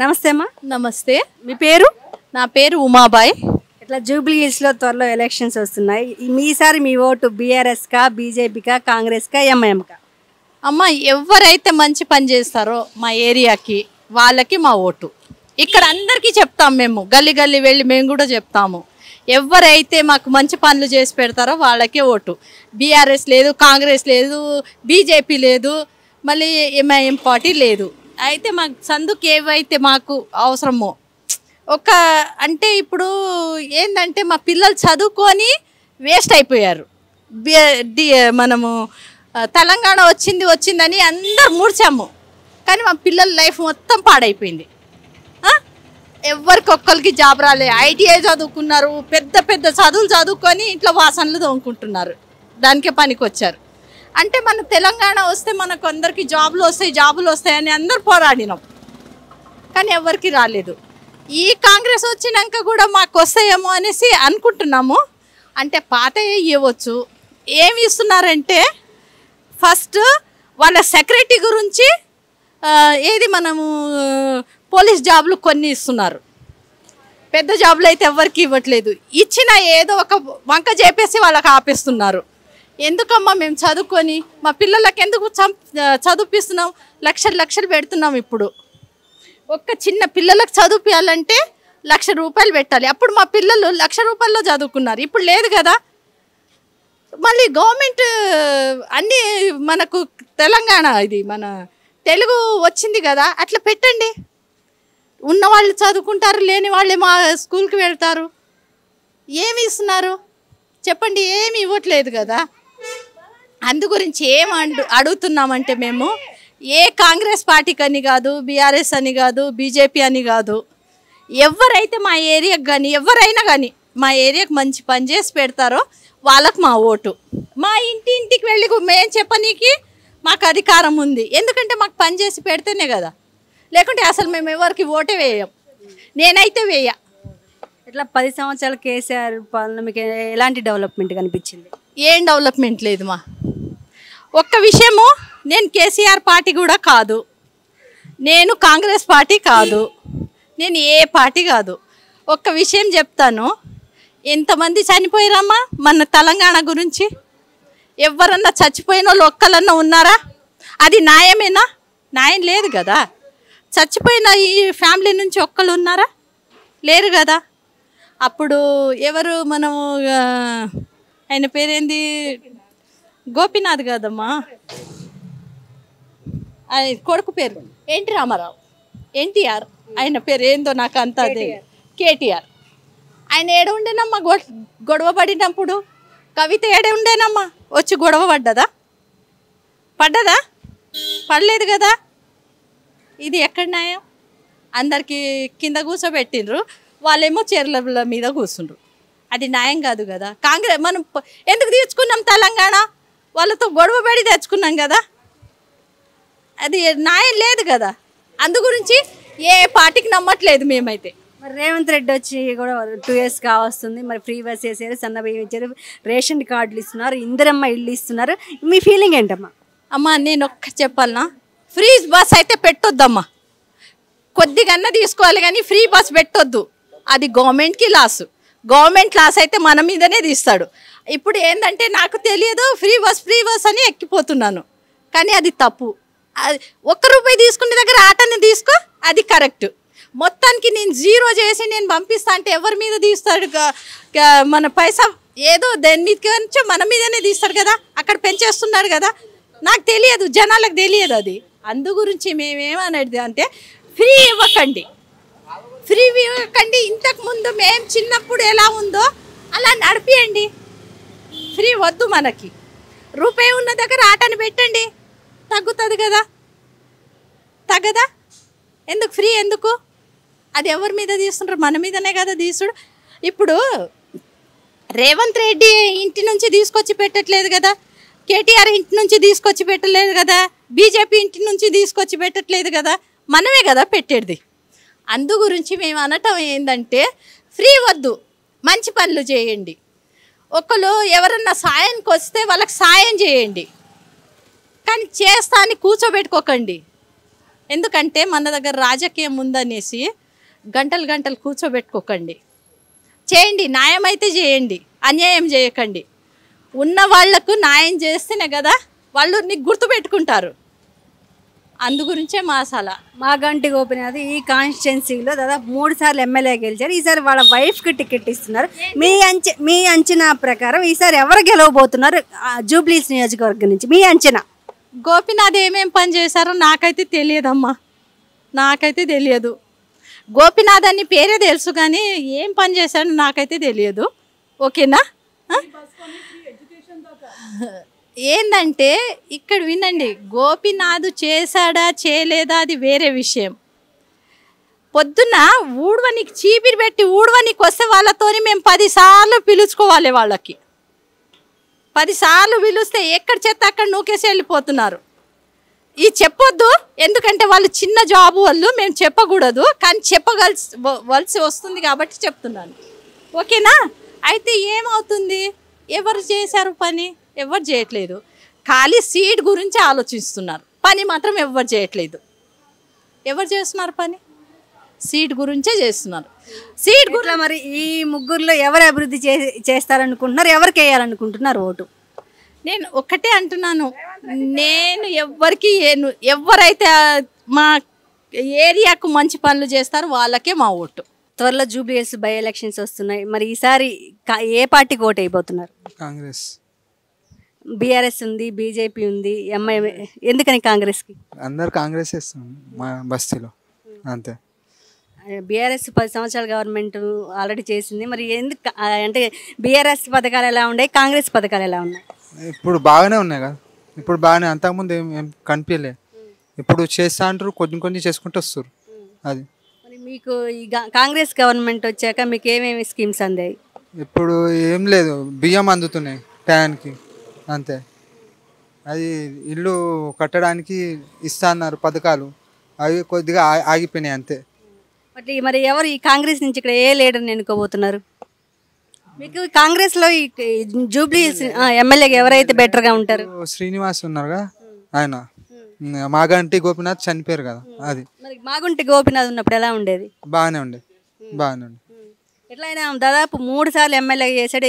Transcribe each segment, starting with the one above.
నమస్తే అమ్మా. నమస్తే. మీ పేరు? నా పేరు ఉమాబాయ్. ఇట్లా జూబ్లీ హిల్స్లో త్వరలో ఎలక్షన్స్ వస్తున్నాయి. మీసారి మీ ఓటు బీఆర్ఎస్కా, బీజేపీకా, కాంగ్రెస్కా, ఎంఐఎంకా? అమ్మ, ఎవరైతే మంచి పని చేస్తారో మా ఏరియాకి వాళ్ళకి మా ఓటు. ఇక్కడ అందరికీ చెప్తాం, మేము గల్లీ గల్లీ వెళ్ళి మేము కూడా చెప్తాము. ఎవరైతే మాకు మంచి పనులు చేసి పెడతారో వాళ్ళకే ఓటు. బీఆర్ఎస్ లేదు, కాంగ్రెస్ లేదు, బీజేపీ లేదు, మళ్ళీ ఎంఐఎం పార్టీ లేదు. అయితే మాకు సందుకు ఏవైతే మాకు అవసరమో అంటే ఇప్పుడు ఏంటంటే మా పిల్లలు చదువుకొని వేస్ట్ అయిపోయారు. మనము తెలంగాణ వచ్చిందని అందరు మూడ్చాము, కానీ మా పిల్లల లైఫ్ మొత్తం పాడైపోయింది. ఎవరికొక్కరికి జాబ్ రాలే. ఐటీఐ చదువుకున్నారు, పెద్ద పెద్ద చదువులు చదువుకొని ఇంట్లో వాసనలు తోముకుంటున్నారు, దానికే పనికి వచ్చారు. అంటే మన తెలంగాణ వస్తే మనకు అందరికీ జాబులు వస్తాయని అందరు పోరాడినాం, కానీ ఎవరికి రాలేదు. ఈ కాంగ్రెస్ వచ్చినాక కూడా మాకు వస్తాయేమో అనేసి అనుకుంటున్నాము. అంటే పాత ఇవ్వచ్చు. ఏమి ఇస్తున్నారంటే ఫస్ట్ వాళ్ళ సెక్యూరిటీ గురించి మనము పోలీస్ జాబులు కొన్ని ఇస్తున్నారు, పెద్ద జాబులు అయితే ఎవరికి ఇవ్వట్లేదు. ఇచ్చిన ఏదో ఒక వంక చేపేసి వాళ్ళకి ఆపేస్తున్నారు. ఎందుకమ్మా మేము చదువుకొని మా పిల్లలకి ఎందుకు చదివిస్తున్నాం? లక్షలు పెడుతున్నాం. ఇప్పుడు ఒక్క చిన్న పిల్లలకు చదివించాలంటే ₹1,00,000 పెట్టాలి. అప్పుడు మా పిల్లలు ₹1,00,000 చదువుకున్నారు, ఇప్పుడు లేదు కదా. మళ్ళీ గవర్నమెంట్ అన్నీ మనకు తెలంగాణ ఇది మన తెలుగు వచ్చింది కదా, అట్లా పెట్టండి. ఉన్నవాళ్ళు చదువుకుంటారు, లేని వాళ్ళే మా స్కూల్కి వెళ్తారు. ఏమి ఇస్తున్నారు చెప్పండి? ఏమి ఇవ్వట్లేదు కదా. అందు గురించి అడుగుతున్నామంటే మేము ఏ కాంగ్రెస్ పార్టీకి అని కాదు, బీఆర్ఎస్ అని కాదు, బీజేపీ అని కాదు, ఎవరైతే మా ఏరియాకి కానీ ఎవరైనా కానీ మా ఏరియాకి మంచి పని చేసి పెడతారో వాళ్ళకు మా ఓటు. మా ఇంటికి వెళ్ళి మేము చెప్పనీకి మాకు అధికారం ఉంది, ఎందుకంటే మాకు పని చేసి పెడితేనే కదా. లేకుంటే అసలు మేము ఎవరికి ఓటే వేయం. నేనైతే వేయ. ఇట్లా 10 సంవత్సరాల కేసీఆర్ పాలన మీకు ఎలాంటి డెవలప్మెంట్ కనిపించింది? ఏం డెవలప్మెంట్ లేదు మా. ఒక్క విషయము, నేను కేసీఆర్ పార్టీ కూడా కాదు, నేను కాంగ్రెస్ పార్టీ కాదు, నేను ఏ పార్టీ కాదు. ఒక్క విషయం చెప్తాను, ఎంతమంది చనిపోయారమ్మా మన తెలంగాణ గురించి? ఎవరన్నా చచ్చిపోయిన వాళ్ళు ఒక్కలన్నా ఉన్నారా? అది న్యాయమేనా? న్యాయం లేదు కదా. చచ్చిపోయిన ఈ ఫ్యామిలీ నుంచి ఒక్కళ్ళు ఉన్నారా? లేరు కదా. అప్పుడు ఎవరు మనము ఆయన పేరేంది? గోపీనాథ్ కాదమ్మా, ఆయన కొడుకు పేరు ఎన్టీ రామారావు, ఎన్టీఆర్. ఆయన పేరు ఏందో నాకు అంత అదే, కేటీఆర్. ఆయన ఏడ ఉండేనమ్మా గొడవ పడినప్పుడు? కవిత ఏడే ఉండేనమ్మా? వచ్చి గొడవ పడ్డదా? పడలేదు కదా. ఇది ఎక్కడ న్యాయం? అందరికీ కింద కూర్చోబెట్టిండ్రు, వాళ్ళేమో చీరల మీద కూర్చుండ్రు. అది న్యాయం కాదు కదా. కాంగ్రెస్ మనం ఎందుకు తెచ్చుకున్నాం తెలంగాణ? వాళ్ళతో గొడవ పడి తెచ్చుకున్నాం కదా. అది న్యాయం లేదు కదా. అందు గురించి ఏ పార్టీకి నమ్మట్లేదు మేమైతే. మరి రేవంత్ రెడ్డి వచ్చి కూడా 2 years కావస్తుంది. మరి ఫ్రీ బస్ చేశారు, సన్నబియ్యం ఇచ్చారు, రేషన్ కార్డులు ఇస్తున్నారు, ఇందిరమ్మ ఇల్లు ఇస్తున్నారు. మీ ఫీలింగ్ ఏంటమ్మా? అమ్మా, నేను ఒక్క చెప్పాలనా, ఫ్రీ బస్ అయితే పెట్టొద్దమ్మా. కొద్దిగన్నా తీసుకోవాలి కానీ ఫ్రీ బస్ పెట్టొద్దు. అది గవర్నమెంట్కి లాస్. గవర్నమెంట్ లాస్ అయితే మన మీదనే తీస్తాడు. ఇప్పుడు ఏంటంటే నాకు తెలియదు, ఫ్రీ బస్ అని ఎక్కిపోతున్నాను, కానీ అది తప్పు. ₹1 తీసుకునే దగ్గర ఆటోని తీసుకో, అది కరెక్ట్. మొత్తానికి నేను 0 చేసి నేను పంపిస్తా అంటే ఎవరి మీద తీస్తాడు? మన పైసా ఏదో దాని మీద మన మీదనే తీస్తాడు కదా. అక్కడ పెంచేస్తున్నాడు కదా. నాకు తెలియదు, జనాలకు తెలియదు అది. అందు గురించి మేమేమనేది అంటే ఫ్రీ ఇవ్వకండి. ఇంతకుముందు మేము చిన్నప్పుడు ఎలా ఉందో అలా నడిపియండి. ఫ్రీ వద్దు మనకి. ₹1 ఉన్న దగ్గర ఆటని పెట్టండి, తగ్గుతుంది కదా. తగ్గదా? ఎందుకు ఫ్రీ? ఎందుకు? అది ఎవరి మీద తీస్తుంటారు? మన మీదనే కదా తీసుడు. ఇప్పుడు రేవంత్ రెడ్డి ఇంటి నుంచి తీసుకొచ్చి పెట్టట్లేదు కదా, కేటీఆర్ ఇంటి నుంచి తీసుకొచ్చి పెట్టలేదు కదా, బీజేపీ ఇంటి నుంచి తీసుకొచ్చి పెట్టట్లేదు కదా, మనమే కదా పెట్టేది. అందు గురించి మేము అనటం ఏంటంటే ఫ్రీ వద్దు, మంచి పనులు చేయండి. ఒకళ్ళు ఎవరన్నా సాయానికి వస్తే వాళ్ళకి సాయం చేయండి, కానీ చేస్తా అని కూర్చోబెట్టుకోకండి. ఎందుకంటే మన దగ్గర రాజకీయం ఉందనేసి గంటలు గంటలు కూర్చోబెట్టుకోకండి, చేయండి, న్యాయం అయితే చేయండి, అన్యాయం చేయకండి. ఉన్న వాళ్లకు న్యాయం చేస్తేనే కదా వాళ్ళు నీకు గుర్తుపెట్టుకుంటారు. అందు గురించే మాసాల మాగంటి గోపినాథ్ ఈ కాన్స్టిట్యున్సీలో దాదాపు 3 సార్లు ఎమ్మెల్యే గెలిచారు. ఈసారి వాళ్ళ వైఫ్కి టికెట్ ఇస్తున్నారు. మీ అంచనా ప్రకారం ఈసారి ఎవరు గెలవబోతున్నారు జూబ్లీస్ నియోజకవర్గం నుంచి? మీ అంచనా. గోపినాథ్ ఏమేం పని చేశారో నాకైతే తెలియదమ్మా, నాకైతే తెలియదు. గోపినాథ్ అని పేరే తెలుసు కానీ ఏం పని చేశాడో నాకైతే తెలియదు. ఓకేనా? ఏందంటే ఇక్కడ వినండి, గోపినాథ్ చేశాడా చేయలేదా అది వేరే విషయం. పొద్దున్న ఊడవనికి చీపిరి పెట్టి ఊడవనికి వస్తే వాళ్ళతోని మేము 10 సార్లు పిలుచుకోవాలి. వాళ్ళకి 10 సార్లు పిలుస్తే ఎక్కడ చెత్త అక్కడ నూకేసి వెళ్ళిపోతున్నారు. ఈ చెప్పొద్దు, ఎందుకంటే వాళ్ళు చిన్న జాబు వాళ్ళు, మేము చెప్పకూడదు, కానీ చెప్పవలసి వస్తుంది కాబట్టి చెప్తున్నాను. ఓకేనా? అయితే ఏమవుతుంది, ఎవరు చేశారు పని? ఎవరు చేయట్లేదు. ఖాళీ సీట్ గురించి ఆలోచిస్తున్నారు, పని మాత్రం ఎవరు చేయట్లేదు. ఎవరు చేస్తున్నారు పని? సీట్ గురించే చేస్తున్నారు. సీట్ గురించి మరి ఈ ముగ్గురులో ఎవరు అభివృద్ధి చేస్తారనుకుంటున్నారు, ఎవరికి వేయాలనుకుంటున్నారు ఓటు? నేను ఒక్కటే అంటున్నాను, నేను ఎవరైతే మా ఏరియాకు మంచి పనులు చేస్తారో వాళ్ళకే మా ఓటు. త్వరలో జూబ్లీస్ బై ఎలక్షన్స్ వస్తున్నాయి. మరి ఈసారి ఏ పార్టీకి ఓటు అయిపోతున్నారు? కాంగ్రెస్. బీఆర్ఎస్ ఉంది, బీజేపీ ఉంది, ఎంఐఎం. ఎందుకని కాంగ్రెస్కి? అందరు కాంగ్రెస్ ఇస్తాం మా బస్తీలో అంతే. బీఆర్ఎస్ 10 సంవత్సరాల గవర్నమెంట్ ఆల్రెడీ చేసింది. మరి ఎందుకు అంటే బీఆర్ఎస్ పథకాలు ఎలా ఉన్నాయి, కాంగ్రెస్ పథకాలు ఎలా ఉన్నాయి? ఇప్పుడు బాగానే ఉన్నాయి కదా, ఇప్పుడు బాగానే. అంతకుముందు ఏం కనిపించలే, ఇప్పుడు చేస్తా అంటారు, కొన్ని చేసుకుంటూ వస్తారు. అది మరి మీకు ఈ కాంగ్రెస్ గవర్నమెంట్ వచ్చాక మీకు ఏమేమి స్కీమ్స్ అందాయి? ఇప్పుడు ఏం లేదు, బియ్యం అందుతున్నాయి టయానికి అంతే. అది ఇల్లు కట్టడానికి ఇస్తా అన్నారు పథకాలు, అవి కొద్దిగా ఆగిపోయినాయి అంతే. మరి ఎవరు ఈ కాంగ్రెస్ నుంచి ఇక్కడ ఏ లీడర్ని ఎన్నుకోబోతున్నారు? మీకు కాంగ్రెస్లో ఈ జూబ్లీ ఎమ్మెల్యేగా ఎవరైతే బెటర్గా ఉంటారు? శ్రీనివాస్ ఉన్నారు కదా ఆయన, మాగంటి గోపినాథ్ చనిపోయారు కదా. అది మరి మాగుంటి గోపినాథ్ ఉన్నప్పుడు ఎలా ఉండేది? బాగానే ఉండే. ఎట్లయినా దాదాపు 3 సార్లు ఎమ్మెల్యే చేసాడు.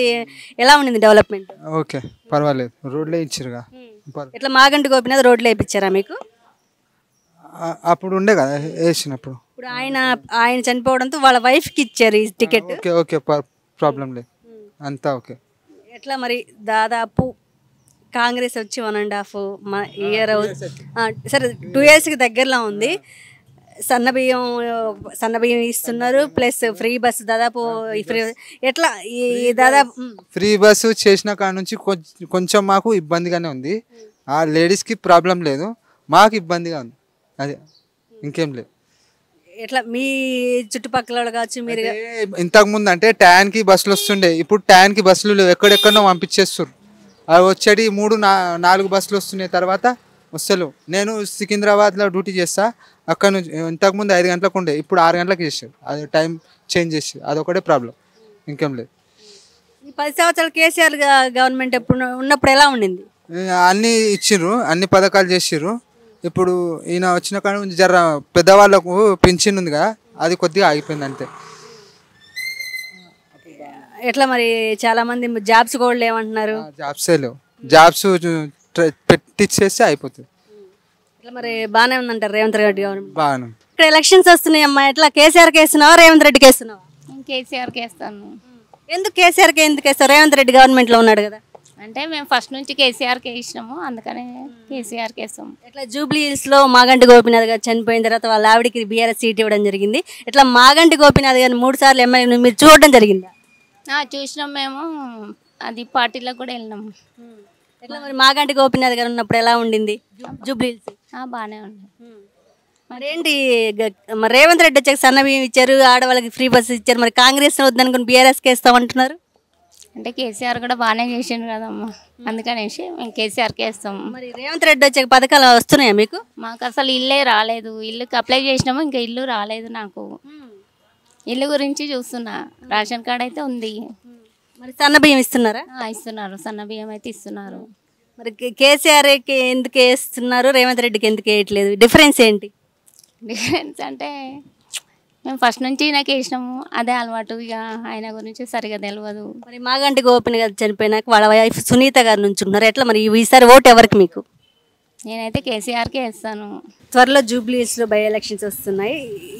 ఎలా ఉండింది డెవలప్మెంట్? ఓకే, పర్వాలేదు. రోడ్లే ఇచ్చారుగా. ఇట్లా మాగంటి గోపినాథ్ రోడ్లు వేయించారా మీకు? అప్పుడు ఉండే కదా వేసినప్పుడు. ఇప్పుడు ఆయన చనిపోవడంతో వాళ్ళ వైఫ్కి ఇచ్చారు ఈ టికెట్. ఓకే ఓకే, ప్రాబ్లం లేదు, అంతా ఓకే. ఎట్లా మరి దాదాపు కాంగ్రెస్ వచ్చి 1.5 ఇయర్ సరే 2 ఇయర్స్కి దగ్గరలో ఉంది. సన్నబియ్యం ఇస్తున్నారు, ప్లస్ ఫ్రీ బస్ దాదాపు ఎట్లా ఈ దాదాపు ఫ్రీ బస్సు చేసిన కాడ నుంచి కొంచెం మాకు ఇబ్బందిగానే ఉంది. ఆ లేడీస్కి ప్రాబ్లం లేదు, మాకు ఇబ్బందిగా ఉంది. అదే, ఇంకేం లేదు. ఎట్లా మీ చుట్టుపక్కల కావచ్చు మీరు? ఇంతకుముందు అంటే టయానికి బస్సులు వస్తుండే, ఇప్పుడు టయానికి బస్సులు లేవు, ఎక్కడెక్కడో పంపించేస్తారు. అవి వచ్చేటి 3-4 బస్సులు వస్తున్నాయి, తర్వాత వస్తలేవు. నేను సికింద్రాబాద్లో డ్యూటీ చేస్తా, అక్కడ నుంచి ఇంతకుముందు 5 గంటలకు ఉండే, ఇప్పుడు 6 గంటలకు చేశారు. అది టైం చేంజ్ చేసి, అదొకటే ప్రాబ్లం, ఇంకేం లేదు. ఈ 10 సంవత్సరాలు కేసీఆర్ గవర్నమెంట్ ఎప్పుడు ఉన్నప్పుడు ఎలా ఉండింది? అన్నీ ఇచ్చిర్రు, అన్ని పథకాలు చేసిర్రు. ఇప్పుడు ఈయన వచ్చిన కాడ నుంచి జర పెద్దవాళ్ళకు పింఛన్ ఉంది కదా, అది కొద్దిగా ఆగిపోయింది అంతే. ఎట్లా మరి చాలా మంది జాబ్స్ కూడా లేవంటున్నారు. జాబ్సే లేవు, జాబ్స్ పెట్టిచ్చేస్తే అయిపోతుంది. ఇట్లా మరి బాగానే ఉందంటారు రేవంత్ రెడ్డి గవర్నమెంట్? బాగానే. ఇక్కడ ఎలక్షన్స్ వస్తున్నాయి అమ్మా, ఎట్లా కేసీఆర్కి వేస్తున్నావా రేవంత్ రెడ్డికి వేస్తున్నావా? కేసీఆర్కి వేస్తాను. ఎందుకు కేసీఆర్కి ఎందుకు వేస్తావు? రేవంత్ రెడ్డి గవర్నమెంట్లో ఉన్నాడు కదా. అంటే మేము ఫస్ట్ నుంచి కేసీఆర్కి వేసినాము, అందుకనే కేసీఆర్కి వేస్తాము. ఇట్లా జూబ్లీ హిల్స్లో మాగంటి గోపినాథ్ గారు చనిపోయిన తర్వాత వాళ్ళ ఆవిడికి బీఆర్ఎస్ సీట్ ఇవ్వడం జరిగింది. ఇట్లా మాగంటి గోపినాథ్ గారిని 3 సార్లు ఎమ్మెల్యే మీరు చూడడం జరిగిందా? చూసినాం మేము, అది పార్టీలకు కూడా వెళ్ళినాము. ఎట్లా మరి మాగంటి గోపినాథ్ గారు ఉన్నప్పుడు ఎలా ఉండింది జూబ్లీ హిల్స్? బాగానే ఉంది. మరేంటి మరి రేవంత్ రెడ్డి వచ్చాక సన్నబియ్యం ఇచ్చారు, ఆడవాళ్ళకి ఫ్రీ బస్ ఇచ్చారు, మరి కాంగ్రెస్ వద్దనుకుని బీఆర్ఎస్కి వేస్తామంటున్నారు. అంటే కేసీఆర్ కూడా బాగానే చేసిండు కదమ్మా, అందుకనేసి మేము కేసీఆర్కి వేస్తాము. మరి రేవంత్ రెడ్డి వచ్చాక పథకాలు వస్తున్నాయా మీకు? మాకు అసలు ఇల్లే రాలేదు, ఇల్లుకి అప్లై చేసినాము, ఇంకా ఇల్లు రాలేదు. నాకు ఇల్లు గురించి చూస్తున్నా, రేషన్ కార్డ్ అయితే ఉంది. మరి సన్నబియ్యం ఇస్తున్నారా? ఇస్తున్నారు, సన్న బియ్యం అయితే ఇస్తున్నారు. మరి కేసీఆర్కి ఎందుకు వేస్తున్నారు, రేవంత్ రెడ్డికి ఎందుకు వేయట్లేదు? డిఫరెన్స్ ఏంటి? డిఫరెన్స్ అంటే మేము ఫస్ట్ నుంచి నాకు వేసినాము, అదే అలవాటు. ఇక ఆయన గురించి సరిగా తెలియదు. మరి మాగంటి గోపిని గారు చనిపోయినాక వాళ్ళ వైఫ్ సునీత గారు నుంచి ఉన్నారు, ఎట్లా మరి ఈసారి ఓటు ఎవరికి మీకు? నేనైతే కేసీఆర్కే వేస్తాను. త్వరలో జూబ్లీస్లో బై ఎలక్షన్స్ వస్తున్నాయి,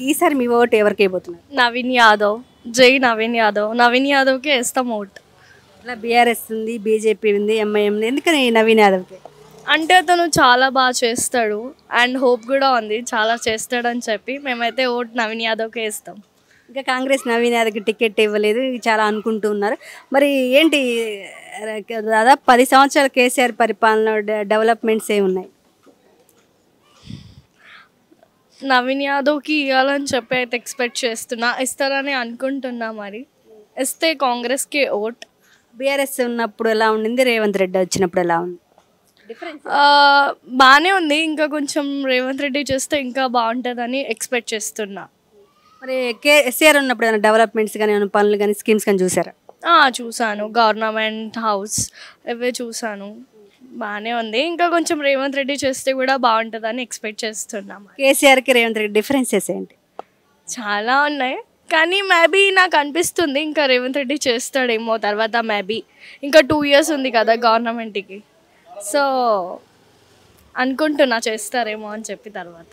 ఈసారి మీ ఓటు ఎవరికి వేయబోతున్నారు? నవీన్ యాదవ్, జై నవీన్ యాదవ్. నవీన్ యాదవ్కే వేస్తాం ఓట్. ఇట్లా బీఆర్ఎస్ ఉంది, బీజేపీ ఉంది, ఎంఐఎం ఉంది, ఎందుకని నవీన్ యాదవ్కి? అంటే అతను చాలా బాగా చేస్తాడు అండ్ హోప్ కూడా ఉంది చాలా చేస్తాడని చెప్పి మేమైతే ఓట్ నవీన్ యాదవ్కే వేస్తాం. ఇంకా కాంగ్రెస్ నవీన్ యాదవ్కి టికెట్ ఇవ్వలేదు, చాలా అనుకుంటూ ఉన్నారు. మరి ఏంటి దాదాపు 10 సంవత్సరాల కేసీఆర్ పరిపాలన డెవలప్మెంట్స్ ఏమి ఉన్నాయి? నవీన్ యాదవ్కి ఇవ్వాలని చెప్పి అయితే ఎక్స్పెక్ట్ చేస్తున్నా, ఇస్తారని అనుకుంటున్నా. మరి ఇస్తే కాంగ్రెస్కి ఓట్. బీఆర్ఎస్ ఉన్నప్పుడు ఎలా ఉండింది, రేవంత్ రెడ్డి వచ్చినప్పుడు ఎలా ఉంది? బాగానే ఉంది, ఇంకా కొంచెం రేవంత్ రెడ్డి చేస్తే ఇంకా బాగుంటుందని ఎక్స్పెక్ట్ చేస్తున్నా. మరి కేసీఆర్ ఉన్నప్పుడు ఏమైనా డెవలప్మెంట్స్ కానీ ఏమైనా పనులు కానీ స్కీమ్స్ కానీ చూసారా? చూసాను, గవర్నమెంట్ హౌస్ ఇవే చూసాను, బాగానే ఉంది. ఇంకా కొంచెం రేవంత్ రెడ్డి చేస్తే కూడా బాగుంటుందని ఎక్స్పెక్ట్ చేస్తున్నాం. కేసీఆర్కి రేవంత్ రెడ్డి డిఫరెన్సెస్ ఏంటి? చాలా ఉన్నాయి, కానీ మేబీ నాకు అనిపిస్తుంది ఇంకా రేవంత్ రెడ్డి చేస్తాడేమో తర్వాత. మేబీ ఇంకా 2 years ఉంది కదా గవర్నమెంట్కి, సో అనుకుంటున్నా చేస్తారేమో అని చెప్పి తర్వాత.